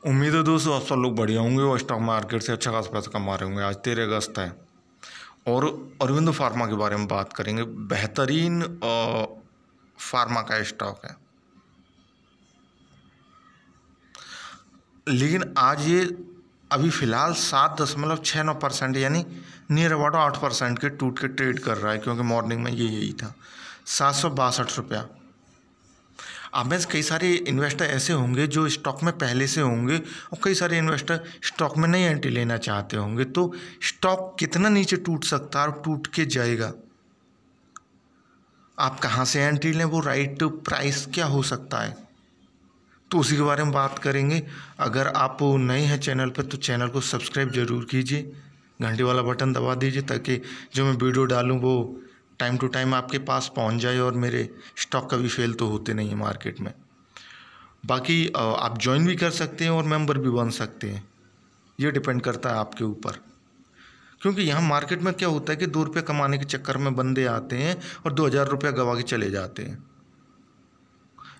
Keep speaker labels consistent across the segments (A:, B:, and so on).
A: उम्मीद है दोस्तों आप सब लोग बढ़िया होंगे और स्टॉक मार्केट से अच्छा खासा पैसा कमा रहे होंगे। आज 13 अगस्त है और अरविंदो फार्मा के बारे में बात करेंगे। बेहतरीन फार्मा का स्टॉक है, लेकिन आज ये अभी फ़िलहाल 7.69% यानी नियर अबाउट 8% के टूट के ट्रेड कर रहा है, क्योंकि मॉर्निंग में यही था 762 रुपया। अब में कई सारे इन्वेस्टर ऐसे होंगे जो स्टॉक में पहले से होंगे और कई सारे इन्वेस्टर स्टॉक में नई एंट्री लेना चाहते होंगे। तो स्टॉक कितना नीचे टूट सकता है और टूट के जाएगा, आप कहाँ से एंट्री लें, वो राइट प्राइस क्या हो सकता है, तो उसी के बारे में बात करेंगे। अगर आप नए हैं चैनल पर तो चैनल को सब्सक्राइब ज़रूर कीजिए, घंटी वाला बटन दबा दीजिए ताकि जो मैं वीडियो डालूँ वो टाइम टू टाइम आपके पास पहुंच जाए और मेरे स्टॉक कभी फेल तो होते नहीं है मार्केट में। बाकी आप ज्वाइन भी कर सकते हैं और मेंबर भी बन सकते हैं, ये डिपेंड करता है आपके ऊपर। क्योंकि यहाँ मार्केट में क्या होता है कि 2 रुपये कमाने के चक्कर में बंदे आते हैं और 2000 रुपया गवा के चले जाते हैं,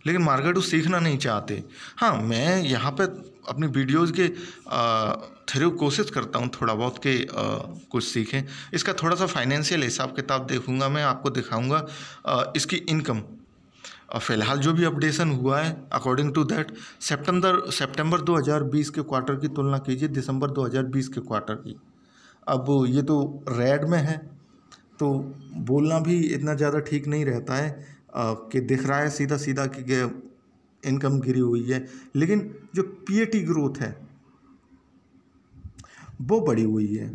A: लेकिन मार्केट को सीखना नहीं चाहते। हाँ, मैं यहाँ पे अपनी वीडियोज़ के थ्रू कोशिश करता हूँ थोड़ा बहुत कि कुछ सीखें। इसका थोड़ा सा फाइनेंशियल हिसाब किताब देखूँगा, मैं आपको दिखाऊँगा इसकी इनकम। फ़िलहाल जो भी अपडेशन हुआ है अकॉर्डिंग टू दैट सितंबर 2020 के क्वार्टर की तुलना कीजिए दिसंबर 2020 के क्वार्टर की। अब ये तो रेड में है तो बोलना भी इतना ज़्यादा ठीक नहीं रहता है कि दिख रहा है सीधा सीधा कि इनकम गिरी हुई है, लेकिन जो पीएटी ग्रोथ है वो बढ़ी हुई है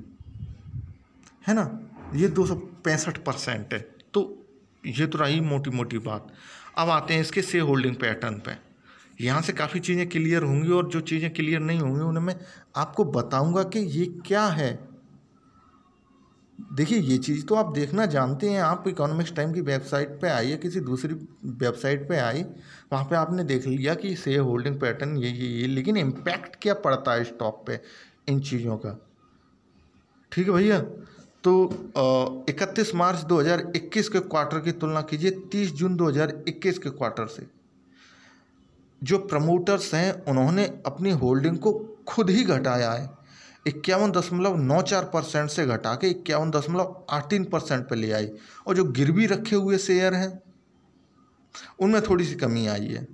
A: ना, ये 265% है। तो ये तो रही मोटी मोटी बात। अब आते हैं इसके शेयर होल्डिंग पैटर्न पे। यहाँ से काफ़ी चीज़ें क्लियर होंगी और जो चीज़ें क्लियर नहीं होंगी उन्हें मैं आपको बताऊंगा कि ये क्या है। देखिए, ये चीज़ तो आप देखना जानते हैं, आप इकोनॉमिक्स टाइम की वेबसाइट पे आइए, किसी दूसरी वेबसाइट पे आइए, वहाँ पे आपने देख लिया कि शेयर होल्डिंग पैटर्न ये, लेकिन इम्पैक्ट क्या पड़ता है स्टॉक पे इन चीज़ों का। ठीक है भैया, तो 31 मार्च 2021 के क्वार्टर की तुलना कीजिए 30 जून 2021 के क्वार्टर से। जो प्रमोटर्स हैं उन्होंने अपनी होल्डिंग को खुद ही घटाया है, 51.94% से घटा के 51.83% पर ले आई, और जो गिरवी रखे हुए शेयर हैं उनमें थोड़ी सी कमी आई है,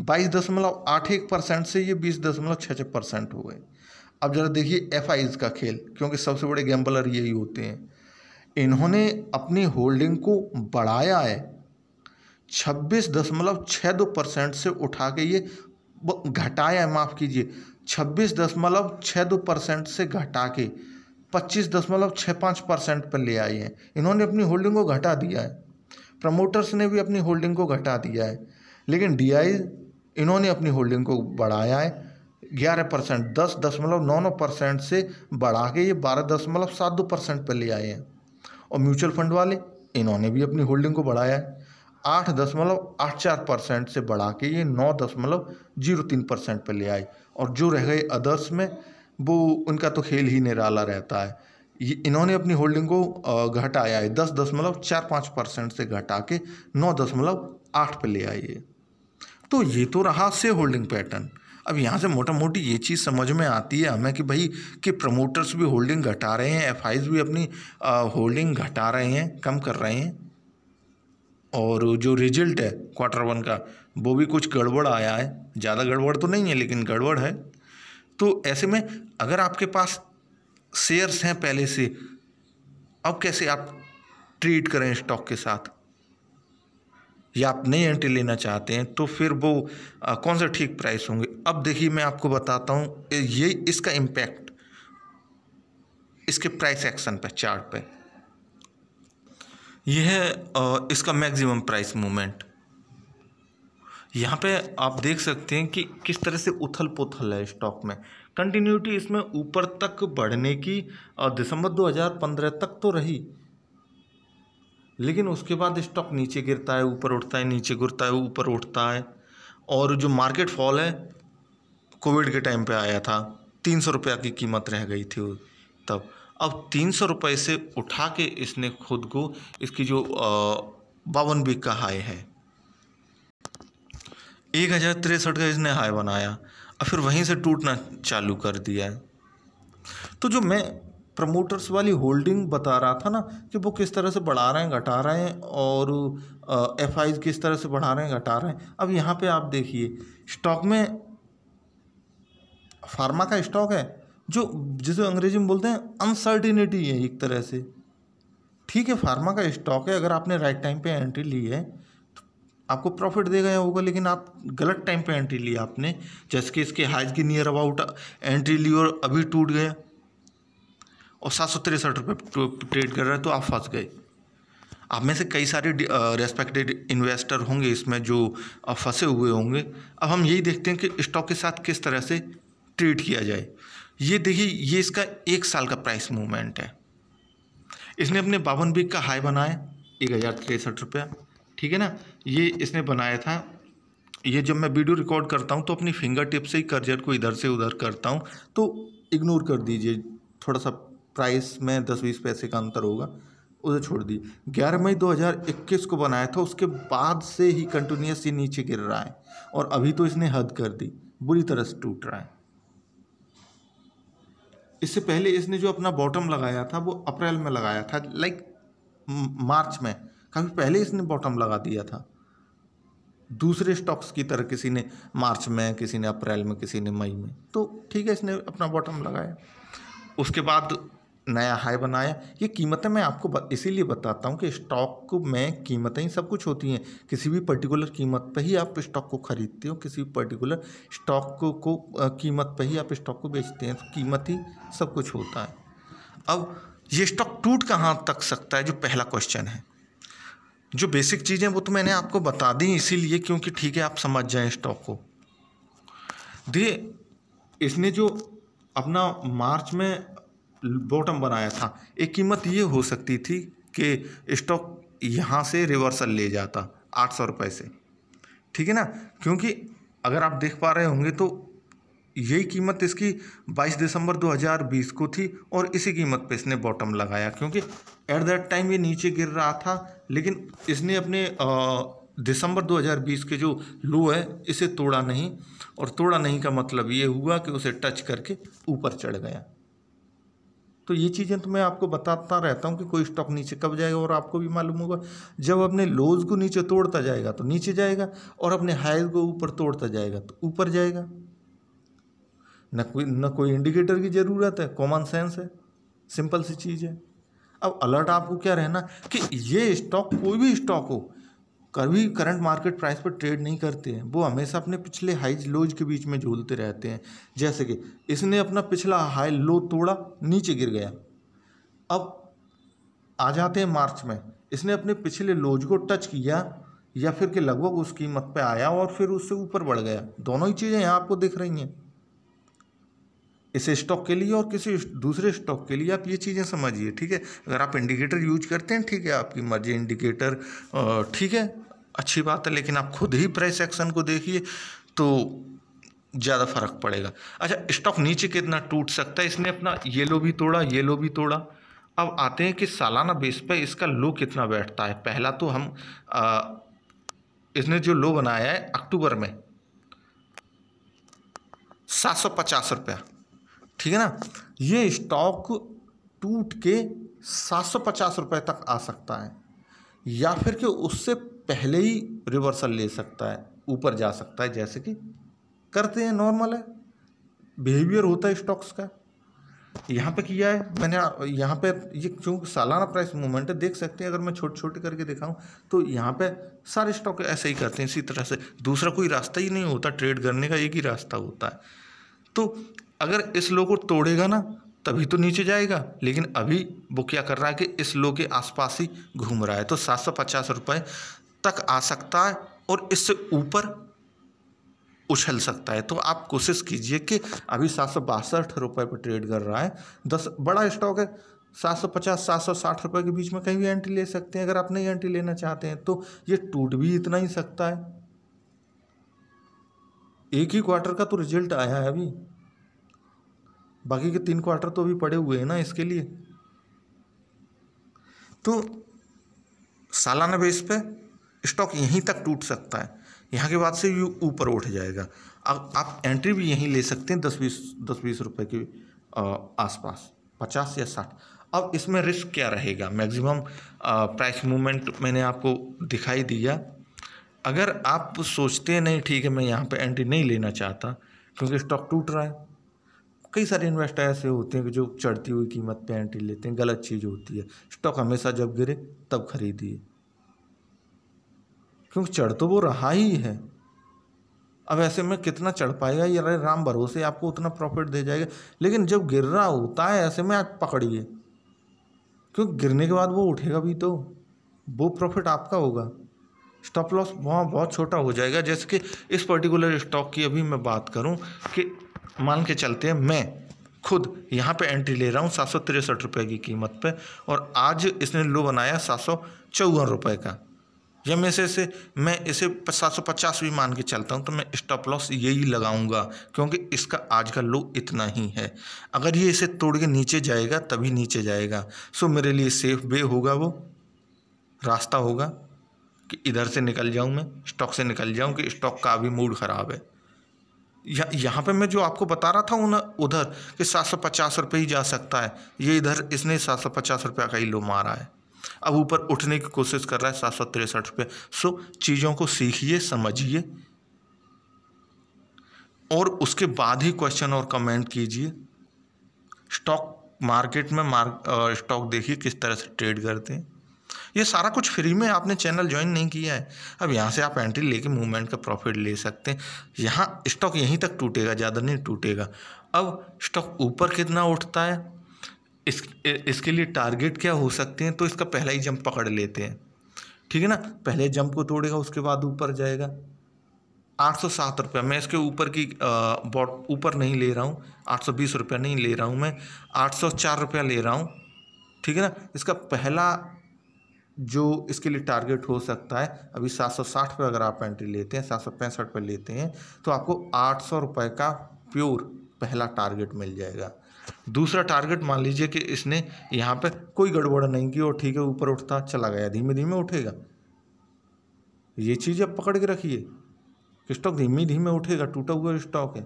A: 22.81% से ये 20.66% हो गए। अब जरा देखिए एफआईज का खेल, क्योंकि सबसे बड़े गैम्बलर यही होते हैं। इन्होंने अपनी होल्डिंग को बढ़ाया है 26.62% से उठा के ये घटाया है, माफ़ कीजिए 26.62% से घटा के 25.65% पर ले आए हैं। इन्होंने अपनी होल्डिंग को घटा दिया है, प्रमोटर्स ने भी अपनी होल्डिंग को घटा दिया है, लेकिन डीआई इन्होंने अपनी होल्डिंग को बढ़ाया है 11%, 10.99% से बढ़ा के ये 12.72% पर ले आए हैं। और म्यूचुअल फंड वाले इन्होंने भी अपनी होल्डिंग को बढ़ाया है 8.84% से बढ़ा के ये 9.03% पर ले आए। और जो रह गए अदर्स में वो उनका तो खेल ही निराला रहता है। ये इन्होंने अपनी होल्डिंग को घटाया है 10.45% से घटा के 9.8 पे ले आए। तो ये तो रहा से होल्डिंग पैटर्न। अब यहाँ से मोटा मोटी ये चीज़ समझ में आती है हमें कि भाई कि प्रमोटर्स भी होल्डिंग घटा रहे हैं, एफआईज भी अपनी होल्डिंग घटा रहे हैं, कम कर रहे हैं, और जो रिजल्ट है क्वार्टर 1 का वो भी कुछ गड़बड़ आया है, ज़्यादा गड़बड़ तो नहीं है लेकिन गड़बड़ है। तो ऐसे में अगर आपके पास शेयर्स हैं पहले से, अब कैसे आप ट्रीट करें स्टॉक के साथ, या आप नई एंट्री लेना चाहते हैं तो फिर वो कौन सा ठीक प्राइस होंगे। अब देखिए मैं आपको बताता हूँ ये इसका इम्पैक्ट इसके प्राइस एक्शन पे, चार्ट पे। यह है इसका मैक्सिमम प्राइस मूवमेंट। यहाँ पे आप देख सकते हैं कि किस तरह से उथल पुथल है स्टॉक में। कंटिन्यूटी इसमें ऊपर तक बढ़ने की दिसंबर 2015 तक तो रही, लेकिन उसके बाद स्टॉक नीचे गिरता है, ऊपर उठता है, नीचे गिरता है, ऊपर उठता है। और जो मार्केट फॉल है कोविड के टाइम पे आया था, 300 रुपया की कीमत रह गई थी तब। अब 300 रुपये से उठा के इसने खुद को, इसकी जो 52 वीक का हाई है, 1063 का इसने हाई बनाया, और फिर वहीं से टूटना चालू कर दिया है। तो जो मैं प्रमोटर्स वाली होल्डिंग बता रहा था ना कि वो किस तरह से बढ़ा रहे हैं घटा रहे हैं, और FIs किस तरह से बढ़ा रहे हैं घटा रहे हैं। अब यहाँ पे आप देखिए स्टॉक में फार्मा का स्टॉक है जो जिसे अंग्रेजी में बोलते हैं अनसर्टिनिटी है एक तरह से। ठीक है, फार्मा का स्टॉक है, अगर आपने राइट टाइम पे एंट्री ली है तो आपको प्रॉफिट दे गया होगा, लेकिन आप गलत टाइम पे एंट्री ली आपने, जैसे कि इसके हाइज के नियर अबाउट एंट्री ली और अभी टूट गया और 763 रुपये ट्रेड कर रहा है, तो आप फंस गए। आप में से कई सारे रेस्पेक्टेड इन्वेस्टर होंगे इसमें जो फंसे हुए होंगे। अब हम यही देखते हैं कि स्टॉक के साथ किस तरह से ट्रेड किया जाए। ये देखिए, ये इसका 1 साल का प्राइस मूवमेंट है। इसने अपने 52 वीक का हाई बनाया 1063 रुपया, ठीक है ना। ये इसने बनाया था, ये जब मैं वीडियो रिकॉर्ड करता हूँ तो अपनी फिंगर टिप से ही कर्जर को इधर से उधर करता हूँ, तो इग्नोर कर दीजिए, थोड़ा सा प्राइस में 10-20 पैसे का अंतर होगा, उसे छोड़ दी। 11 मई 2021 को बनाया था, उसके बाद से ही कंटिन्यूस ये नीचे गिर रहा है और अभी तो इसने हद कर दी, बुरी तरह से टूट रहा है। इससे पहले इसने जो अपना बॉटम लगाया था वो अप्रैल में लगाया था, लाइक मार्च में, काफ़ी पहले इसने बॉटम लगा दिया था। दूसरे स्टॉक्स की तरह किसी ने मार्च में, किसी ने अप्रैल में, किसी ने मई में, तो ठीक है इसने अपना बॉटम लगाया, उसके बाद नया हाई बनाया। ये कीमतें मैं आपको इसीलिए बताता हूँ कि स्टॉक में कीमतें ही सब कुछ होती हैं। किसी भी पर्टिकुलर कीमत पे ही आप स्टॉक को खरीदते हो, किसी भी पर्टिकुलर स्टॉक को कीमत पे ही आप स्टॉक को बेचते हैं, तो कीमत ही सब कुछ होता है। अब ये स्टॉक टूट कहाँ तक सकता है, जो पहला क्वेश्चन है। जो बेसिक चीज़ें वो तो मैंने आपको बता दी इसीलिए क्योंकि ठीक है आप समझ जाएं स्टॉक को। देखिए, इसने जो अपना मार्च में बॉटम बनाया था, एक कीमत ये हो सकती थी कि स्टॉक यहाँ से रिवर्सल ले जाता 800 रुपये से, ठीक है ना। क्योंकि अगर आप देख पा रहे होंगे तो यही कीमत इसकी 22 दिसंबर 2020 को थी और इसी कीमत पे इसने बॉटम लगाया, क्योंकि एट दैट टाइम ये नीचे गिर रहा था, लेकिन इसने अपने दिसंबर 2020 के जो लो है इसे तोड़ा नहीं, और तोड़ा नहीं का मतलब ये हुआ कि उसे टच करके ऊपर चढ़ गया। तो ये चीज़ें तो मैं आपको बताता रहता हूँ कि कोई स्टॉक नीचे कब जाएगा, और आपको भी मालूम होगा जब अपने लोज को नीचे तोड़ता जाएगा तो नीचे जाएगा, और अपने हाईज को ऊपर तोड़ता जाएगा तो ऊपर जाएगा। न कोई इंडिकेटर की ज़रूरत है, कॉमन सेंस है, सिंपल सी चीज़ है। अब अलर्ट आपको क्या रहना कि ये स्टॉक, कोई भी स्टॉक हो, कभी करंट मार्केट प्राइस पर ट्रेड नहीं करते हैं, वो हमेशा अपने पिछले हाइज लोज के बीच में झूलते रहते हैं। जैसे कि इसने अपना पिछला हाई लो तोड़ा, नीचे गिर गया। अब आ जाते हैं मार्च में, इसने अपने पिछले लोज को टच किया या फिर के लगभग उस कीमत पे आया और फिर उससे ऊपर बढ़ गया। दोनों ही चीज़ें यहाँ आपको दिख रही हैं, इस स्टॉक के लिए और किसी दूसरे स्टॉक के लिए। आप ये चीज़ें समझिए, ठीक है। अगर आप इंडिकेटर यूज करते हैं, ठीक है, आपकी मर्जी, इंडिकेटर ठीक है, अच्छी बात है, लेकिन आप खुद ही प्राइस एक्शन को देखिए तो ज़्यादा फर्क पड़ेगा। अच्छा, स्टॉक नीचे कितना टूट सकता है, इसने अपना ये लो भी तोड़ा, ये लो भी तोड़ा। अब आते हैं कि सालाना बेस पे इसका लो कितना बैठता है। पहला तो हम इसने जो लो बनाया है अक्टूबर में 750 रुपया, ठीक है ना। ये स्टॉक टूट के 750 रुपये तक आ सकता है, या फिर कि उससे पहले ही रिवर्सल ले सकता है, ऊपर जा सकता है, जैसे कि करते हैं, नॉर्मल है, बिहेवियर होता है स्टॉक्स का। यहाँ पे किया है मैंने, यहाँ पे ये क्योंकि सालाना प्राइस मूवमेंट है, देख सकते हैं। अगर मैं छोटे छोटे करके दिखाऊं तो यहाँ पे सारे स्टॉक ऐसे ही करते हैं, इसी तरह से। दूसरा कोई रास्ता ही नहीं होता ट्रेड करने का, एक ही रास्ता होता है। तो अगर इस लो को तोड़ेगा ना तभी तो नीचे जाएगा, लेकिन अभी वो क्या कर रहा है कि इस लो के आसपास ही घूम रहा है, तो 750 रुपये तक आ सकता है और इससे ऊपर उछल सकता है। तो आप कोशिश कीजिए कि अभी 762 रुपये पर ट्रेड कर रहा है, 10 बड़ा स्टॉक है, 750 760 रुपये के बीच में कहीं भी एंट्री ले सकते हैं। अगर आप नहीं एंट्री लेना चाहते हैं तो ये टूट भी इतना ही सकता है। एक ही क्वार्टर का तो रिजल्ट आया है अभी, बाकी के 3 क्वार्टर तो अभी पड़े हुए हैं ना इसके लिए। तो सालाना बेस पे स्टॉक यहीं तक टूट सकता है, यहाँ के बाद से ये ऊपर उठ जाएगा। अब आप एंट्री भी यहीं ले सकते हैं 10-20 रुपए के आसपास, 50 या 60। अब इसमें रिस्क क्या रहेगा? मैक्सिमम प्राइस मूवमेंट मैंने आपको दिखाई दिया। अगर आप सोचते हैं नहीं ठीक है मैं यहाँ पे एंट्री नहीं लेना चाहता क्योंकि स्टॉक टूट रहा है, कई सारे इन्वेस्टर ऐसे होते हैं कि जो चढ़ती हुई कीमत पे एंट्री लेते हैं, गलत चीज़ होती है। स्टॉक हमेशा जब गिरे तब खरीदिए, क्योंकि चढ़ तो वो रहा ही है। अब ऐसे में कितना चढ़ पाएगा ये राम भरोसे आपको उतना प्रॉफिट दे जाएगा, लेकिन जब गिर रहा होता है ऐसे में आप पकड़िए, क्योंकि गिरने के बाद वो उठेगा भी तो वो प्रॉफिट आपका होगा। स्टॉप लॉस वहाँ बहुत छोटा हो जाएगा। जैसे कि इस पर्टिकुलर स्टॉक की अभी मैं बात करूँ कि मान के चलते हैं मैं खुद यहाँ पे एंट्री ले रहा हूँ 763 रुपये की कीमत पे, और आज इसने लो बनाया 754 रुपये का, या मैं इसे 750 भी मान के चलता हूँ तो मैं स्टॉप लॉस यही लगाऊंगा, क्योंकि इसका आज का लो इतना ही है। अगर ये इसे तोड़ के नीचे जाएगा तभी नीचे जाएगा। सो मेरे लिए सेफ वे होगा, वो रास्ता होगा कि इधर से निकल जाऊं, मैं स्टॉक से निकल जाऊं कि स्टॉक का भी मूड ख़राब है। यहाँ पे मैं जो आपको बता रहा था उधर कि 750 रुपये ही जा सकता है, ये इधर इसने 750 रुपये का ही लो मारा है। अब ऊपर उठने की कोशिश कर रहा है 763 रुपये। सो चीज़ों को सीखिए, समझिए, और उसके बाद ही क्वेश्चन और कमेंट कीजिए। स्टॉक मार्केट में स्टॉक देखिए किस तरह से ट्रेड करते हैं। ये सारा कुछ फ्री में, आपने चैनल ज्वाइन नहीं किया है। अब यहाँ से आप एंट्री लेके मूवमेंट का प्रॉफिट ले सकते हैं। यहाँ स्टॉक यहीं तक टूटेगा, ज़्यादा नहीं टूटेगा। अब स्टॉक ऊपर कितना उठता है, इसके लिए टारगेट क्या हो सकते हैं, तो इसका पहला ही जंप पकड़ लेते हैं, ठीक है ना। पहले जंप को तोड़ेगा, उसके बाद ऊपर जाएगा 807 रुपये। मैं इसके ऊपर की ऊपर नहीं ले रहा हूँ, 820 रुपया नहीं ले रहा हूँ, मैं 804 रुपया ले रहा हूँ, ठीक है ना। इसका पहला जो इसके लिए टारगेट हो सकता है, अभी 760 पे अगर आप एंट्री लेते हैं, 765 पे लेते हैं, तो आपको 800 रुपये का प्योर पहला टारगेट मिल जाएगा। दूसरा टारगेट मान लीजिए कि इसने यहाँ पे कोई गड़बड़ नहीं की और ठीक है ऊपर उठता चला गया, धीमे धीमे उठेगा, ये चीज़ आप पकड़ के रखिए कि स्टॉक धीमे धीमे उठेगा, टूटा हुआ स्टॉक है,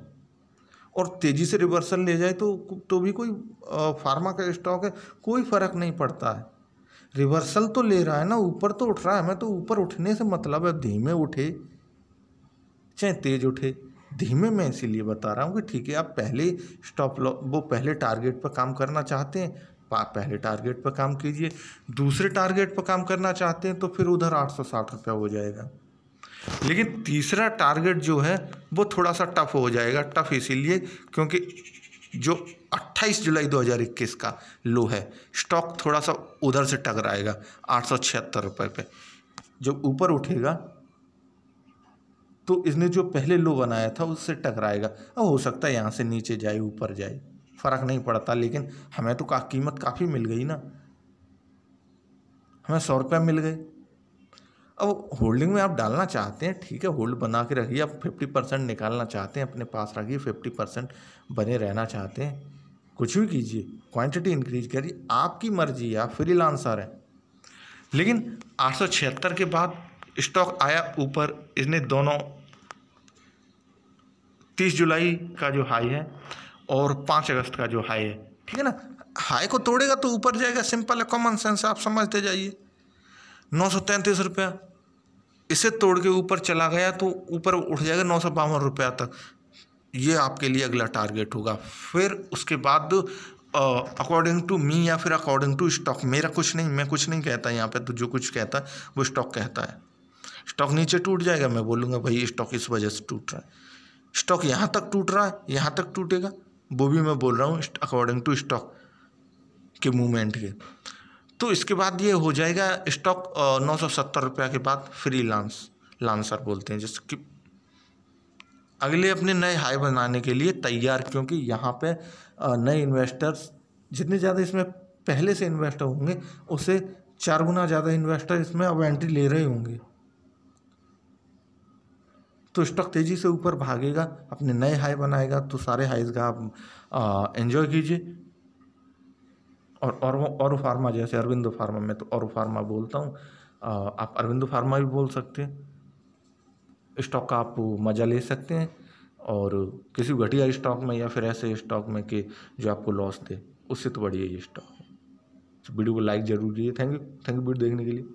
A: और तेज़ी से रिवर्सल ले जाए तो भी कोई फार्मा का स्टॉक है, कोई फ़र्क नहीं पड़ता है। रिवर्सल तो ले रहा है ना, ऊपर तो उठ रहा है, हमें तो ऊपर उठने से मतलब है, धीमे उठे चाहे तेज उठे, धीमे मैं इसीलिए बता रहा हूँ कि ठीक है आप पहले पहले टारगेट पर काम करना चाहते हैं, पहले टारगेट पर काम कीजिए। दूसरे टारगेट पर काम करना चाहते हैं तो फिर उधर 860 रुपया हो जाएगा। लेकिन तीसरा टारगेट जो है वो थोड़ा सा टफ हो जाएगा। टफ इसीलिए क्योंकि जो 28 जुलाई 2021 का लो है, स्टॉक थोड़ा सा उधर से टकराएगा 876 रुपये पे। जब ऊपर उठेगा तो इसने जो पहले लो बनाया था उससे टकराएगा। अब हो सकता है यहाँ से नीचे जाए ऊपर जाए, फ़र्क नहीं पड़ता, लेकिन हमें तो कीमत काफ़ी मिल गई ना, हमें 100 रुपये मिल गए। अब होल्डिंग में आप डालना चाहते हैं, ठीक है, होल्ड बना के रखिए। आप 50% निकालना चाहते हैं अपने पास रखिए, 50% बने रहना चाहते हैं, कुछ भी कीजिए, क्वांटिटी इंक्रीज करिए, आपकी मर्जी है, आप फ्रीलांसर हैं। लेकिन 876 के बाद स्टॉक आया ऊपर, इसने दोनों 30 जुलाई का जो हाई है और 5 अगस्त का जो हाई है, ठीक है ना, हाई को तोड़ेगा तो ऊपर जाएगा, सिंपल है, कॉमन सेंस आप समझते जाइए। 933 रुपया इसे तोड़ के ऊपर चला गया तो ऊपर उठ जाएगा 952 रुपया तक, ये आपके लिए अगला टारगेट होगा। फिर उसके बाद अकॉर्डिंग टू मी या फिर अकॉर्डिंग टू स्टॉक, मेरा कुछ नहीं, मैं कुछ नहीं कहता यहाँ पे, तो जो कुछ कहता है वो स्टॉक कहता है। स्टॉक नीचे टूट जाएगा, मैं बोलूँगा भाई स्टॉक इस वजह से टूट रहा है, स्टॉक यहाँ तक टूट रहा है, यहाँ तक टूटेगा, वो भी मैं बोल रहा हूँ अकॉर्डिंग टू स्टॉक के मूवमेंट के। तो इसके बाद ये हो जाएगा स्टॉक 970 रुपया के बाद लांसर बोलते हैं, जैसे कि अगले अपने नए हाई बनाने के लिए तैयार, क्योंकि यहाँ पे नए इन्वेस्टर्स जितने ज़्यादा इसमें पहले से इन्वेस्टर होंगे उससे 4 गुना ज़्यादा इन्वेस्टर इसमें अब एंट्री ले रहे होंगे, तो स्टॉक तेज़ी से ऊपर भागेगा, अपने नए हाई बनाएगा, तो सारे हाईज का आप एंजॉय कीजिए। और फार्मा, जैसे अरविंदो फार्मा, मैं तो और फार्मा बोलता हूँ, आप अरविंदो फार्मा भी बोल सकते हैं। स्टॉक का आप मज़ा ले सकते हैं, और किसी घटिया स्टॉक में या फिर ऐसे स्टॉक में कि जो आपको लॉस दे, उससे तो बढ़िया ये स्टॉक है। वीडियो को लाइक जरूर कीजिए। थैंक यू वीडियो देखने के लिए।